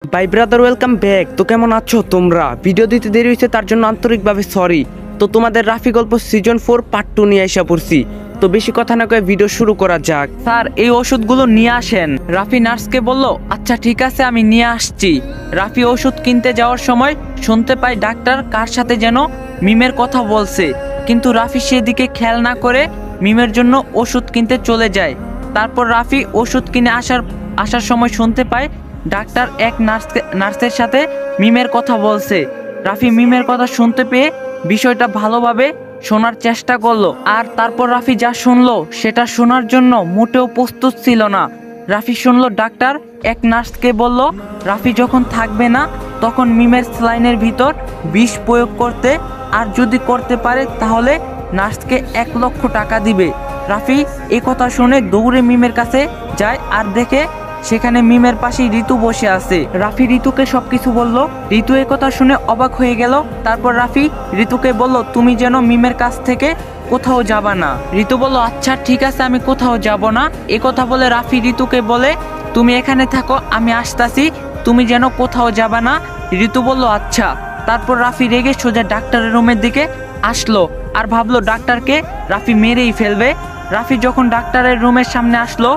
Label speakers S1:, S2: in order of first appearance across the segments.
S1: By brother, welcome back. তো কেমন আছো তোমরা? ভিডিও দিতে দেরি হয়েছে তার জন্য আন্তরিকভাবে সরি। তো তোমাদের রাফি গল্প সিজন 4 পার্ট 2 নিয়ে আসা পড়ছি। তো বেশি কথা না কয়ে ভিডিও শুরু করা যাক।
S2: স্যার, এই ওষুধগুলো নিয়ে আসেন। রাফি নার্সকে বলল, আচ্ছা ঠিক আছে, আমি নিয়ে আসছি। রাফি ওষুধ কিনতে যাওয়ার সময় শুনতে পায় ডাক্তার কার সাথে যেন মিমের কথা বলছে, কিন্তু রাফি সেদিকে খেয়াল না করে মিমের জন্য ওষুধ কিনতে চলে যায়। তারপর রাফি ওষুধ কিনে আসার সময় শুনতে পায় ডাক্তার এক নার্সের সাথে মিমের কথা বলছে। রাফি মিমের কথা শুনতে পেয়ে বিষয়টা ভালোভাবে শোনার চেষ্টা করলো, আর তারপর রাফি যা শুনলো সেটা শোনার জন্য মোটেও প্রস্তুত ছিল না। রাফি শুনলো ডাক্তার এক নার্সকে বলল রাফি যখন থাকবে না তখন মিমের স্যালাইনের ভিতর বিষ প্রয়োগ করতে, আর যদি করতে পারে তাহলে নার্সকে 1 লক্ষ টাকা দিবে। রাফি এই কথা শুনে দৌড়ে মিমের কাছে যায় আর দেখে সেখানে মিমের পাশেই ঋতু বসে আছে। রাফি ঋতুকে সবকিছু বলল। ঋতু এই কথা শুনে অবাক হয়ে গেল। তারপর রাফি ঋতুকে বলল, তুমি যেন মিমের কাছ থেকে কোথাও যাবা না। ঋতু বলল, আচ্ছা ঠিক আছে, আমি কোথাও যাব না। এ কথা বলে রাফি ঋতুকে বলে, তুমি এখানে থাকো, আমি আসতাছি, তুমি যেন কোথাও যাবা না। ঋতু বলল আচ্ছা। তারপর রাফি রেগে সোজা ডাক্তারের রুমের দিকে আসলো আর ভাবলো ডাক্তারকে রাফি মেরেই ফেলবে। রাফি যখন ডাক্তারের রুমের সামনে আসলো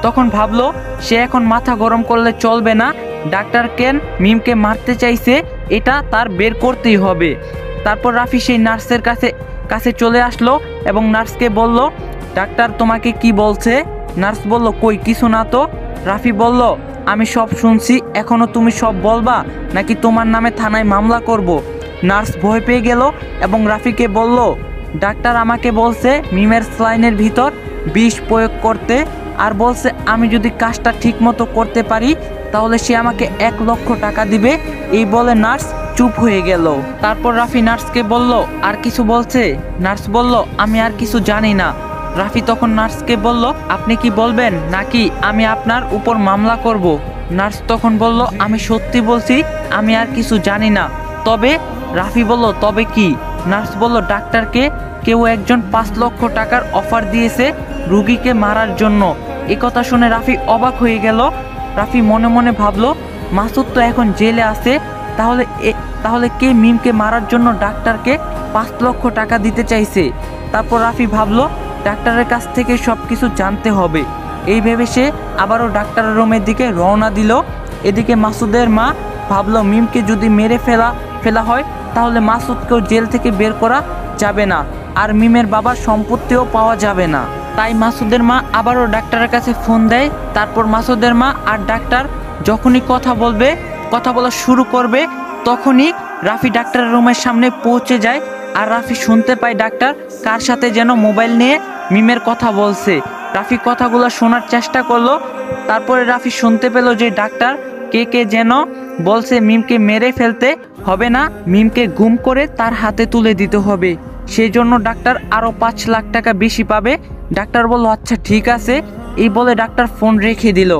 S2: তখন ভাবলো সে এখন মাথা গরম করলে চলবে না। ডাক্তার কেন মিমকে মারতে চাইছে এটা তার বের করতেই হবে। তারপর রাফি সেই নার্সের কাছে চলে আসলো এবং নার্সকে বলল, ডাক্তার তোমাকে কি বলছে? নার্স বলল, কই কিছু না তো। রাফি বলল, আমি সব শুনছি, এখনো তুমি সব বলবা নাকি তোমার নামে থানায় মামলা করব? নার্স ভয় পেয়ে গেল এবং রাফিকে বলল, ডাক্তার আমাকে বলছে মিমের স্যালাইনের ভিতর বিষ প্রয়োগ করতে, আর বলছে আমি যদি কাজটা ঠিক মতো করতে পারি তাহলে সে আমাকে 1 লক্ষ টাকা দিবে। এই বলে নার্স চুপ হয়ে গেল। তারপর রাফি নার্সকে বলল, আর কিছু বলছে? নার্স বলল, আমি আর কিছু জানি না। রাফি তখন নার্সকে বলল, আপনি কি বলবেন নাকি আমি আপনার উপর মামলা করব? নার্স তখন বলল, আমি সত্যি বলছি, আমি আর কিছু জানি না। তবে? রাফি বলল, তবে কি? নার্স বলল, ডাক্তারকে কেউ একজন 5 লক্ষ টাকার অফার দিয়েছে রুগীকে মারার জন্য। এ কথা শুনে রাফি অবাক হয়ে গেল। রাফি মনে মনে ভাবলো, মাসুদ তো এখন জেলে আছে, তাহলে কে মিমকে মারার জন্য ডাক্তারকে 5 লক্ষ টাকা দিতে চাইছে? তারপর রাফি ভাবলো ডাক্তারের কাছ থেকে সব কিছু জানতে হবে। এই ভেবে সে আবারও ডাক্তারের রুমের দিকে রওনা দিল। এদিকে মাসুদের মা ভাবলো মিমকে যদি মেরে ফেলা হয় তাহলে মাসুদকেও জেল থেকে বের করা যাবে না, আর মিমের বাবার সম্পত্তিও পাওয়া যাবে না। তাই মাসুদের মা আবারও ডাক্তারের কাছে ফোন দেয়। তারপর মাসুদের মা আর ডাক্তার যখনই কথা বলা শুরু করবে তখনই রাফি ডাক্তারের রুমের সামনে পৌঁছে যায়, আর রাফি শুনতে পায় ডাক্তার কার সাথে যেন মোবাইল নিয়ে মিমের কথা বলছে। রাফি কথাগুলো শোনার চেষ্টা করলো। তারপরে রাফি শুনতে পেল যে ডাক্তার কে যেন বলছে মিমকে মেরে ফেলতে হবে না, মিমকে গুম করে তার হাতে তুলে দিতে হবে, সেই জন্য ডাক্তার আরও 5 লাখ টাকা বেশি পাবে। ডাক্তার বলল, আচ্ছা ঠিক আছে। এই বলে ডাক্তার ফোন রেখে দিল।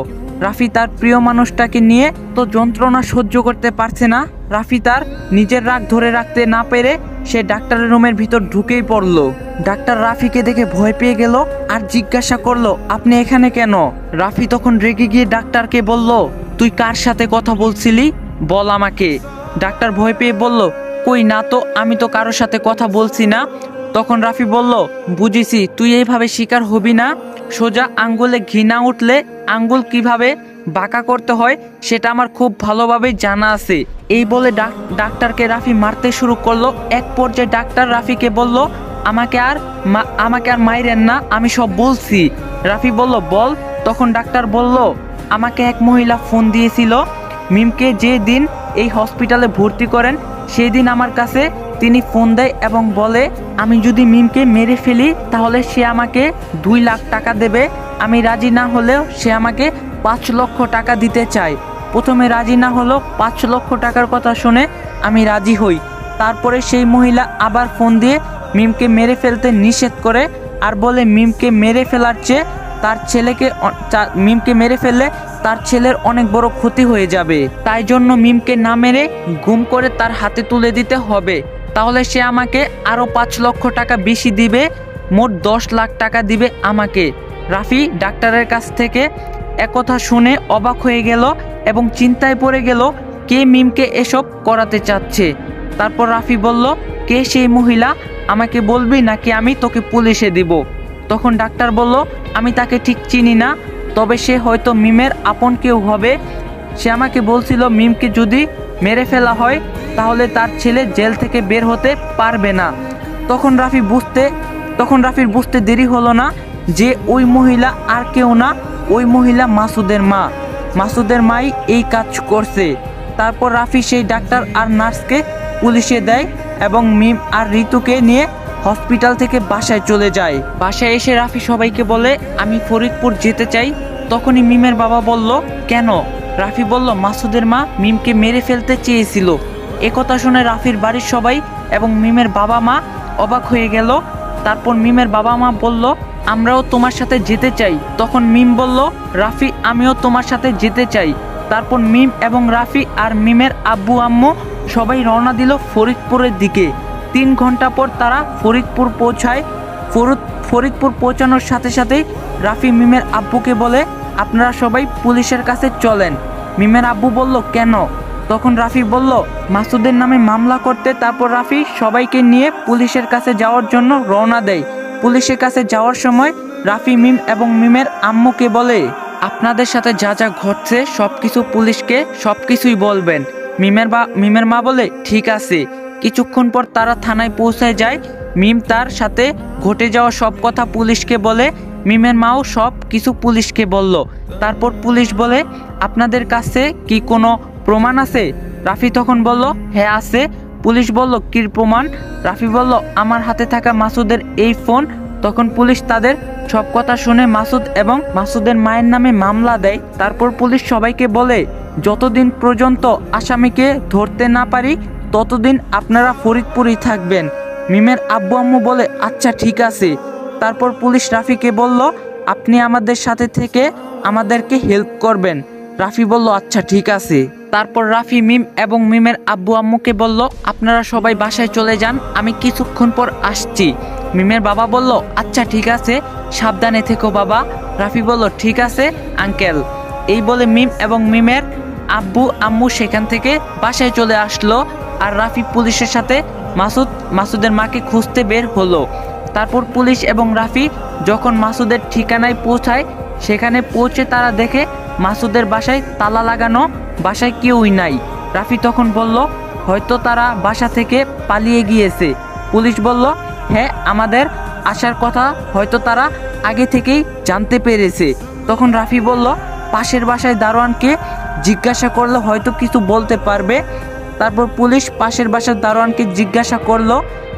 S2: রাফি তার প্রিয় মানুষটাকে নিয়ে তো যন্ত্রণা সহ্য করতে পারছে না। রাফি তার নিজের রাগ ধরে রাখতে না পেরে সে ডাক্তারের রুমের ভিতর ঢুকেই পড়ল। ডাক্তার রাফিকে দেখে ভয় পেয়ে গেল আর জিজ্ঞাসা করলো, আপনি এখানে কেন? রাফি তখন রেগে গিয়ে ডাক্তারকে বলল, তুই কার সাথে কথা বলছিলি বল আমাকে। ডাক্তার ভয় পেয়ে বলল, কই না তো, আমি তো কারোর সাথে কথা বলছি না। তখন রাফি বলল, বুঝেছি, তুই এইভাবে শিকার হবি না। সোজা আঙ্গুলে ঘি না উঠলে আঙ্গুল কিভাবে বাঁকা করতে হয় সেটা আমার খুব ভালোভাবেই জানা আছে। এই বলে ডাক্তারকে রাফি মারতে শুরু করলো। এক পর্যায়ে ডাক্তার রাফিকে বলল, আমাকে আর মাইরেন না, আমি সব বলছি। রাফি বলল, বল। তখন ডাক্তার বলল, আমাকে এক মহিলা ফোন দিয়েছিল, মিমকে যে দিন এই হসপিটালে ভর্তি করেন সেই দিন আমার কাছে তিনি ফোন দেয় এবং বলে আমি যদি মিমকে মেরে ফেলি তাহলে সে আমাকে 2 লাখ টাকা দেবে। আমি রাজি না হলেও সে আমাকে 5 লক্ষ টাকা দিতে চায়। প্রথমে রাজি না হলেও 5 লক্ষ টাকার কথা শুনে আমি রাজি হই। তারপরে সেই মহিলা আবার ফোন দিয়ে মিমকে মেরে ফেলতে নিষেধ করে আর বলে মিমকে মেরে ফেলার চেয়ে মিমকে মেরে ফেললে তার ছেলের অনেক বড় ক্ষতি হয়ে যাবে, তাই জন্য মিমকে না মেরে গুম করে তার হাতে তুলে দিতে হবে, তাহলে সে আমাকে আরও 5 লক্ষ টাকা বেশি দিবে, মোট 10 লাখ টাকা দিবে আমাকে। রাফি ডাক্তারের কাছ থেকে একথা শুনে অবাক হয়ে গেল এবং চিন্তায় পড়ে গেল কে মিমকে এসব করাতে চাচ্ছে। তারপর রাফি বলল, কে সেই মহিলা, আমাকে বলবি নাকি আমি তোকে পুলিশে দিব? তখন ডাক্তার বলল, আমি তাকে ঠিক চিনি না, তবে সে হয়তো মিমের আপন কেউ হবে। সে আমাকে বলছিল মিমকে যদি মেরে ফেলা হয় তাহলে তার ছেলে জেল থেকে বের হতে পারবে না। তখন রাফির বুঝতে দেরি হলো না যে ওই মহিলা আর কেউ না, ওই মহিলা মাসুদের মা। মাসুদের মাই এই কাজ করছে। তারপর রাফি সেই ডাক্তার আর নার্সকে পুলিশে দেয় এবং মিম আর ঋতুকে নিয়ে হসপিটাল থেকে বাসায় চলে যায়। বাসায় এসে রাফি সবাইকে বলে, আমি ফরিদপুর যেতে চাই। তখনই মিমের বাবা বলল, কেন? রাফি বলল, মাসুদের মা মিমকে মেরে ফেলতে চেয়েছিল। একথা শুনে রাফির বাড়ির সবাই এবং মিমের বাবা মা অবাক হয়ে গেল। তারপর মিমের বাবা মা বলল, আমরাও তোমার সাথে যেতে চাই। তখন মিম বলল, রাফি আমিও তোমার সাথে যেতে চাই। তারপর মিম এবং রাফি আর মিমের আব্বু আম্মু সবাই রওনা দিল ফরিদপুরের দিকে। 3 ঘন্টা পর তারা ফরিদপুর পৌঁছায়। ফরিদপুর পৌঁছানোর সাথে সাথেই রাফি মিমের আব্বুকে বলে, আপনারা সবাই পুলিশের কাছে চলেন। মিমের আব্বু বলল, কেন? তখন রাফি বলল, মাসুদের নামে মামলা করতে। তারপর রাফি সবাইকে নিয়ে পুলিশের কাছে যাওয়ার জন্য রওনা দেয়। পুলিশের কাছে যাওয়ার সময় রাফি মিম এবং মিমের আম্মুকে বলে, আপনাদের সাথে যা যা ঘটছে সবকিছু পুলিশকে সবকিছুই বলবেন। মিমের মা বলে, ঠিক আছে। কিছুক্ষণ পর তারা থানায় পৌঁছায় যায়। মিম তার সাথে ঘটে যাওয়া সব কথা পুলিশকে বলে। মিমের মাও সব কিছু পুলিশকে বলল। তারপর পুলিশ বলে, আপনাদের কাছে কি কোনো প্রমাণ আছে? রাফি তখন বলল, হ্যাঁ আছে। পুলিশ বলল, কি প্রমাণ? রাফি বলল, আমার হাতে থাকা মাসুদের এই ফোন। তখন পুলিশ তাদের সব কথা শুনে মাসুদ এবং মাসুদের মায়ের নামে মামলা দেয়। তারপর পুলিশ সবাইকে বলে, যতদিন পর্যন্ত আসামিকে ধরতে না পারি ততদিন আপনারা ফরিদপুরেই থাকবেন। মিমের আব্বু আম্মু বলে, আচ্ছা ঠিক আছে। তারপর পুলিশ রাফিকে বলল, আপনি আমাদের সাথে থেকে আমাদেরকে হেল্প করবেন। রাফি বলল, আচ্ছা ঠিক আছে। তারপর রাফি মিম এবং মিমের আব্বু আম্মুকে বলল, আপনারা সবাই বাসায় চলে যান, আমি কিছুক্ষণ পর আসছি। মিমের বাবা বলল, আচ্ছা ঠিক আছে, সাবধানে থেকো বাবা। রাফি বলল, ঠিক আছে আঙ্কেল। এই বলে মিম এবং মিমের আব্বু আম্মু সেখান থেকে বাসায় চলে আসলো। আর রাফি পুলিশের সাথে মাসুদের মাকে খুঁজতে বের হলো। তারপর পুলিশ এবং রাফি যখন মাসুদের ঠিকানায় পৌঁছায়, সেখানে পৌঁছে তারা দেখে মাসুদের বাসায় তালা লাগানো, বাসায় কেউই নাই। রাফি তখন বলল, হয়তো তারা বাসা থেকে পালিয়ে গিয়েছে। পুলিশ বলল, হ্যাঁ আমাদের আসার কথা হয়তো তারা আগে থেকেই জানতে পেরেছে। তখন রাফি বলল, পাশের বাসায় দারোয়ানকে জিজ্ঞাসা করলে হয়তো কিছু বলতে পারবে। তারপর পুলিশ পাশের বাসার দারোয়ানকে জিজ্ঞাসা করলো।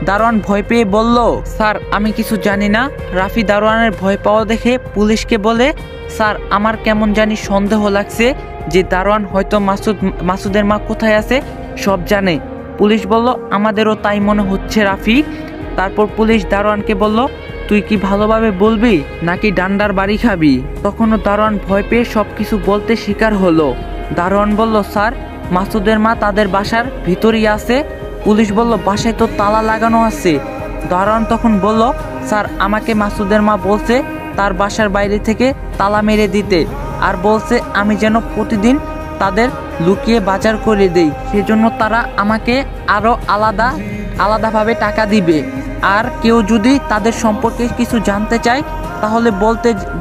S2: দারোয়ান ভয় পেয়ে বলল, স্যার আমি কিছু জানি না। রাফি দারোয়ানের ভয় পাওয়া দেখে পুলিশকে বলে, স্যার আমার কেমন জানি সন্দেহ লাগছে যে দারোয়ান হয়তো মাসুদের মা কোথায় আছে সব জানে। পুলিশ বলল, আমাদেরও তাই মনে হচ্ছে রাফি। তারপর পুলিশ দারোয়ানকে বলল, তুই কি ভালোভাবে বলবি নাকি ডান্ডার বাড়ি খাবি? তখনও দারোয়ান ভয় পেয়ে সব কিছু বলতে স্বীকার হলো। দারোয়ান বলল, স্যার মাসুদের মা তাদের বাসার ভিতরেই আছে। পুলিশ বলল, বাসায় তো তালা লাগানো আছে। দারোয়ান তখন বলল, স্যার আমাকে মাসুদের মা বলছে তার বাসার বাইরে থেকে তালা মেরে দিতে, আর বলছে আমি যেন প্রতিদিন তাদের লুকিয়ে বাজার করে দেই, সেজন্য তারা আমাকে আরও আলাদাভাবে টাকা দিবে। আর কেউ যদি তাদের সম্পর্কে কিছু জানতে চায় তাহলে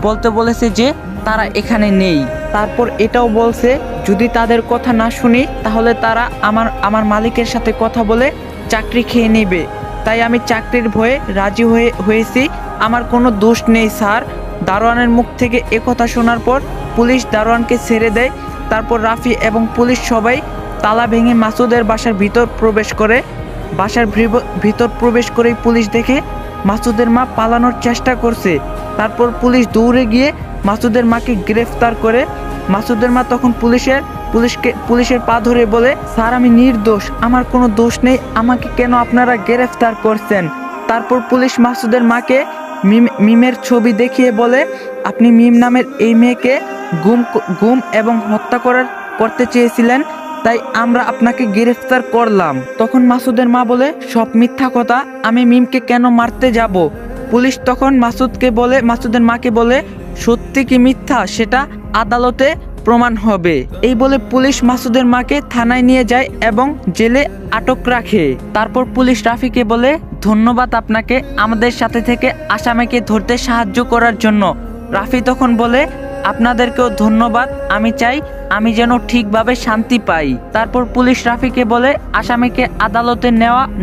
S2: বলতে বলেছে যে তারা এখানে নেই। তারপর এটাও বলছে যদি তাদের কথা না শুনি তাহলে তারা আমার মালিকের সাথে কথা বলে চাকরি খেয়ে নেবে। তাই আমি চাকরির ভয়ে রাজি হয়েছি। আমার কোনো দোষ নেই স্যার। দারোয়ানের মুখ থেকে একথা শোনার পর পুলিশ দারোয়ানকে ছেড়ে দেয়। তারপর রাফি এবং পুলিশ সবাই তালা ভেঙে মাসুদের বাসার ভিতর প্রবেশ করে। বাসার ভিতর প্রবেশ করেই পুলিশ দেখে মাসুদের মা পালানোর চেষ্টা করছে। তারপর পুলিশ দৌড়ে গিয়ে মাসুদের মাকে গ্রেফতার করে। মাসুদের মা তখন পুলিশের পা ধরে বলে, স্যার আমি নির্দোষ, আমার কোনো দোষ নেই, আমাকে কেন আপনারা গ্রেফতার করছেন? তারপর পুলিশ মাসুদের মাকে মিমের ছবি দেখিয়ে বলে, আপনি মিম নামের এই মেয়েকে গুম এবং হত্যা করতে চেয়েছিলেন, তাই আমরা আপনাকে গ্রেফতার করলাম। তখন মাসুদের মা বলে, সব মিথ্যা কথা, আমি মিমকে কেন মারতে যাব? পুলিশ তখন মাসুদের মাকে বলে, সত্যি কি মিথ্যা সেটা আদালতে প্রমাণ হবে। এই বলে পুলিশ মাসুদের মাকে থানায় নিয়ে যায় এবং জেলে আটক রাখে। তারপর পুলিশ রাফিকে বলে, ধন্যবাদ আপনাকে আমাদের সাথে থেকে আসামিকে ধরতে সাহায্য করার জন্য। রাফি তখন বলে, আপনাদেরকেও ধন্যবাদ। আমি চাই আমি যেন ঠিকভাবে শান্তি পাই। তারপর পুলিশ রাফিকে বলে, আসামিকে আদালতে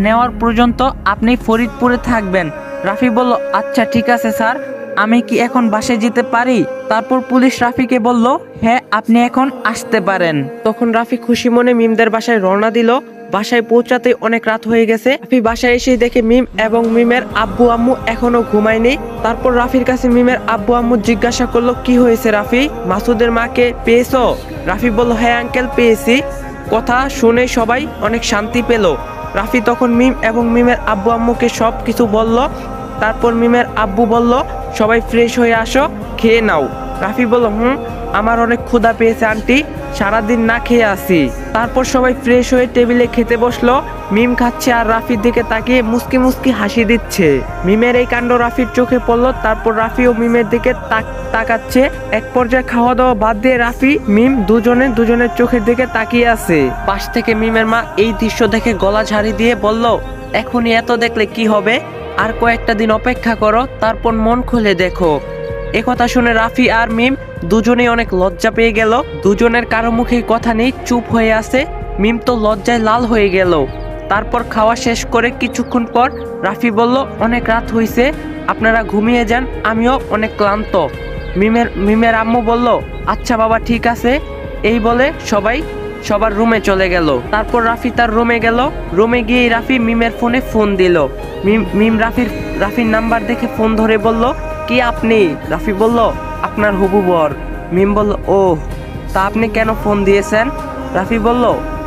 S2: নেওয়ার পর্যন্ত আপনি ফরিদপুরে থাকবেন। রাফি বলল, আচ্ছা ঠিক আছে স্যার, আমি কি এখন বাসায় যেতে পারি? তারপর পুলিশ রাফিকে বলল, হ্যাঁ আপনি এখন আসতে পারেন।
S1: তখন রাফি খুশি মনে মিমদের বাসায় রওনা দিল। বাসায় পৌঁছাতে অনেক রাত হয়ে গেছে। রাফি বাসায় এসে দেখে মিম এবং মিমের আব্বু আম্মু এখনো ঘুমায়নি। তারপর রাফির কাছে মিমের আব্বু আম্মু জিজ্ঞাসা করলো, কি হয়েছে রাফি, মাসুদের মাকে পেয়েছো? রাফি বলল, হ্যাঁ আঙ্কেল পেয়েছি। কথা শুনে সবাই অনেক শান্তি পেল। রাফি তখন মিম এবং মিমের আব্বু আম্মুকে সব কিছু বলল। তারপর মিমের আব্বু বলল, সবাই ফ্রেশ হয়ে আসো, খেয়ে নাও। রাফি বলল, আমার অনেক ক্ষুধা পেয়েছে আন্টি, সারাদিন না খেয়ে আসি। তারপর সবাই ফ্রেশ হয়ে টেবিলে খেতে বসলো। মিম খাচ্ছে আর রাফির দিকে তাকিয়ে মুস্কি মুস্কি হাসি দিচ্ছে। মিমের এই কাণ্ড রাফির চোখে পড়লো। তারপর রাফি ও মিমের দিকে তাকাচ্ছে। এক পর্যায়ে খাওয়া দাওয়া বাদ দিয়ে রাফি মিম দুজনের চোখের দিকে তাকিয়ে আছে। পাশ থেকে মিমের মা এই দৃশ্য দেখে গলা ঝাড়ি দিয়ে বলল, এখনই এত দেখলে কি হবে, আর কয়েকটা দিন অপেক্ষা করো, তারপর মন খুলে দেখো। একথা শুনে রাফি আর মিম দুজনেই অনেক লজ্জা পেয়ে গেল। দুজনের কারো মুখে কথা নেই, চুপ হয়ে আছে। মিম তো লজ্জায় লাল হয়ে গেল। তারপর খাওয়া শেষ করে কিছুক্ষণ পর রাফি বলল, অনেক রাত হয়েছে, আপনারা ঘুমিয়ে যান, আমিও অনেক ক্লান্ত। মিমের আম্মু বলল, আচ্ছা বাবা ঠিক আছে। এই বলে সবার রুমে চলে গেল। তারপর রাফি তার রুমে গেল। রুমে গিয়ে রাফি মিমের ফোনে ফোন দিল। মিম রাফির নাম্বার দেখে ফোন ধরে বলল, কি আপনি? রাফি বলল, আপনার হবু বর। মিম বলল, ও তা আপনি কেন ফোন দিয়েছেন? রাফি বলল,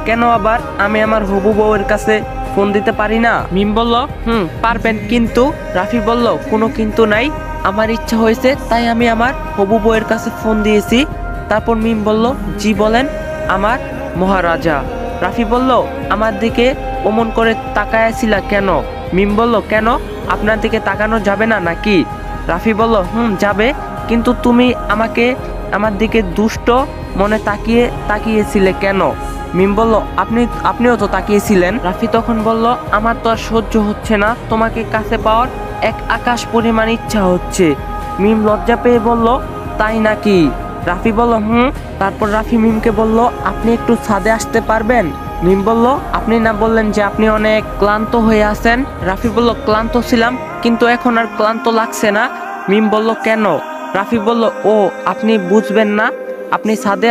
S1: কেন আবার, আমি আমার হবু বউয়ের কাছে ফোন দিতে পারি না? মিম বলল, পারবেন, কিন্তু। রাফি বলল, কোনো কিন্তু নাই, আমার ইচ্ছা হয়েছে তাই আমি আমার হবু বউয়ের কাছে ফোন দিয়েছি। তারপর মিম বলল, জি বলেন আমার মহারাজা। রাফি বলল, আমার দিকে অমন করে তাকায়াছিলা কেন? মিম বলল, কেন, আপনার দিকে তাকানো যাবে না নাকি? রাফি বলল, যাবে, কিন্তু তুমি আমার দিকে দুষ্ট মনে তাকিয়েছিলে কেন? মিম বলল, আপনিও তো তাকিয়েছিলেন। রাফি তখন বলল, আমার তো আর সহ্য হচ্ছে না, তোমাকে কাছে পাওয়ার এক আকাশ পরিমাণ ইচ্ছা হচ্ছে। মিম লজ্জা পেয়ে বলল, তাই নাকি? রাফি বলল, তারপর রাফি মিমকে বলল, আপনি একটু ছাদে আসতে পারবেন? মিম বলল, আপনি না বললেন যে আপনি অনেক ক্লান্ত হয়ে আছেন? রাফি বলল, ক্লান্ত ছিলাম, কিন্তু এখন আর ক্লান্ত লাগছে না। মিম বলল, কেন? রাফি বলল, ও আপনি বুঝবেন না, আপনি ছাদে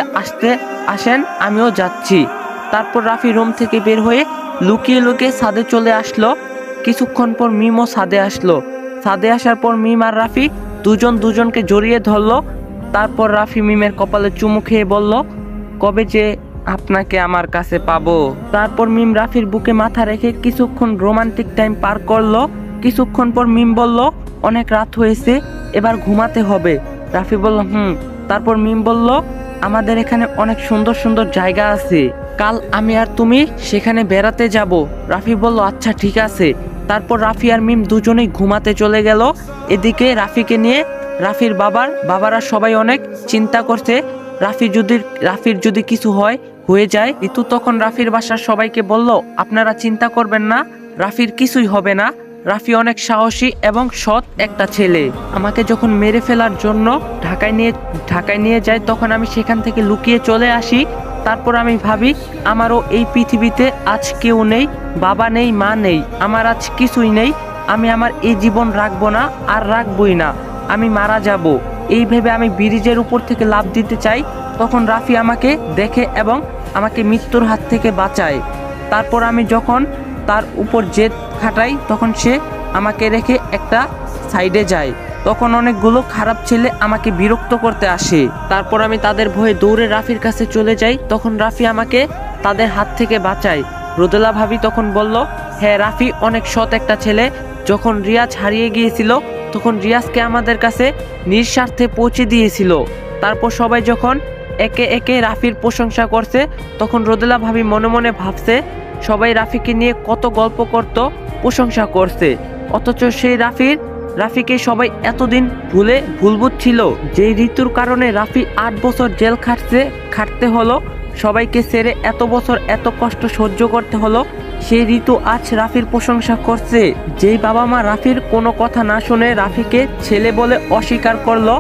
S1: আসেন, আমিও যাচ্ছি। তারপর রাফি রুম থেকে বের হয়ে লুকিয়ে লুকিয়ে ছাদে চলে আসলো। কিছুক্ষণ পর মিমও ছাদে আসলো। ছাদে আসার পর মিম আর রাফি দুজনকে জড়িয়ে ধরলো। তারপর রাফি মিমের কপালে চুমু খেয়ে বলল, কবে যে আপনাকে আমার কাছে পাবো। তারপর মিম রাফির বুকে মাথা রেখে কিছুক্ষণ রোমান্টিক টাইম পার করলো। কিছুক্ষণ পর মিম বলল, অনেক রাত হয়েছে, এবার ঘুমাতে হবে। রাফি বলল, তারপর মিম বলল, আমাদের এখানে অনেক সুন্দর সুন্দর জায়গা আছে, কাল আমি আর তুমি সেখানে বেড়াতে যাব। রাফি বলল, আচ্ছা ঠিক আছে। তারপর রাফি আর মিম দুজনেই ঘুমাতে চলে গেল। এদিকে রাফিকে নিয়ে রাফির বাবারা সবাই অনেক চিন্তা করছে, রাফির যদি কিছু হয়ে যায়। ঋতু তখন রাফির বাসার সবাইকে বলল, আপনারা চিন্তা করবেন না, রাফির কিছুই হবে না, রাফি অনেক সাহসী এবং সৎ একটা ছেলে। আমাকে যখন মেরে ফেলার জন্য ঢাকায় নিয়ে যায়, তখন আমি সেখান থেকে লুকিয়ে চলে আসি। তারপর আমি ভাবি, আমারও এই পৃথিবীতে আজ কেউ নেই, বাবা নেই, মা নেই, আমার আজ কিছুই নেই, আমি আমার এই জীবন রাখবো না, আর রাখবই না, আমি মারা যাব। এই ভেবে আমি ব্রিজের উপর থেকে লাফ দিতে চাই। তখন রাফি আমাকে দেখে এবং আমাকে মৃত্যুর হাত থেকে বাঁচায়। তারপর আমি যখন তার উপর জেদ খাটাই, তখন সে আমাকে রেখে একটা সাইডে যায়। তখন অনেকগুলো খারাপ ছেলে আমাকে বিরক্ত করতে আসে। তারপর আমি তাদের ভয়ে দৌড়ে রাফির কাছে চলে যাই। তখন রাফি আমাকে তাদের হাত থেকে বাঁচায়। রোদেলা ভাবি তখন বলল, হ্যাঁ রাফি অনেক সৎ একটা ছেলে। যখন রিয়াজ হারিয়ে গিয়েছিল, তখন রিয়াজকে আমাদের কাছে নিঃস্বার্থে পৌঁছে দিয়েছিল। তারপর সবাই যখন একে একে রাফির প্রশংসা করছে, তখন রোদেলা ভাবি মনে মনে ভাবছে, সবাই রাফিকে নিয়ে কত গল্প করত, প্রশংসা করছে, অথচ সেই রাফির
S2: রাফিকে সবাই এতদিন ভুল বুঝছিল। যে ঋতুর কারণে রাফি 8 বছর জেল খাটতে হলো, সবাইকে ছেড়ে এত বছর এত কষ্ট সহ্য করতে হলো, সেই ঋতু আজ রাফির প্রশংসা করছে। যেই বাবা মা রাফির কোনো কথা না শুনে রাফিকে ছেলে বলে অস্বীকার করলো,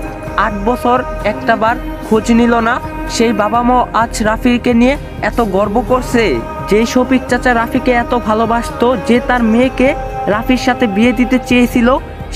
S2: 8 বছর একটাবার খোঁজ নিল না, সেই বাবা মাও আজ রাফিকে নিয়ে এত গর্ব করছে। যেই শফিক চাচা রাফিকে এত ভালোবাসতো, যে তার মেয়েকে রাফির সাথে বিয়ে দিতে চেয়েছিল,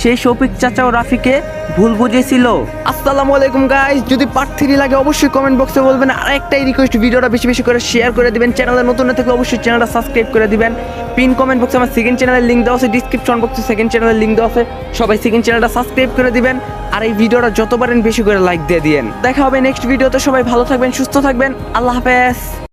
S2: সেই শফিক চাচাও রাফিকে ভুল বুঝেছিল।
S1: আসসালামু আলাইকুম গাইস, যদি পার্ট 3 লাগে অবশ্যই কমেন্ট বক্সে বলবেন। আর একটাই রিকোয়েস্ট, ভিডিওটা বেশি বেশি করে শেয়ার করে দিবেন। চ্যানেলে নতুন না থাকলে অবশ্যই চ্যানেলটা সাবস্ক্রাইব করে দিবেন। পিন কমেন্ট বক্সে আমার সেকেন্ড চ্যানেলের লিংক দেওয়া আছে, ডিসক্রিপশন বক্সে সেকেন্ড চ্যানেলের লিংক দেওয়া আছে, সবাই সেকেন্ড চ্যানেলটা সাবস্ক্রাইব করে দিবেন। আর এই ভিডিওটা যত পারেন বেশি করে লাইক দিয়ে দিয়েন। দেখা হবে নেক্সট ভিডিওতে। সবাই ভালো থাকবেন, সুস্থ থাকবেন, আল্লাহ হাফেজ।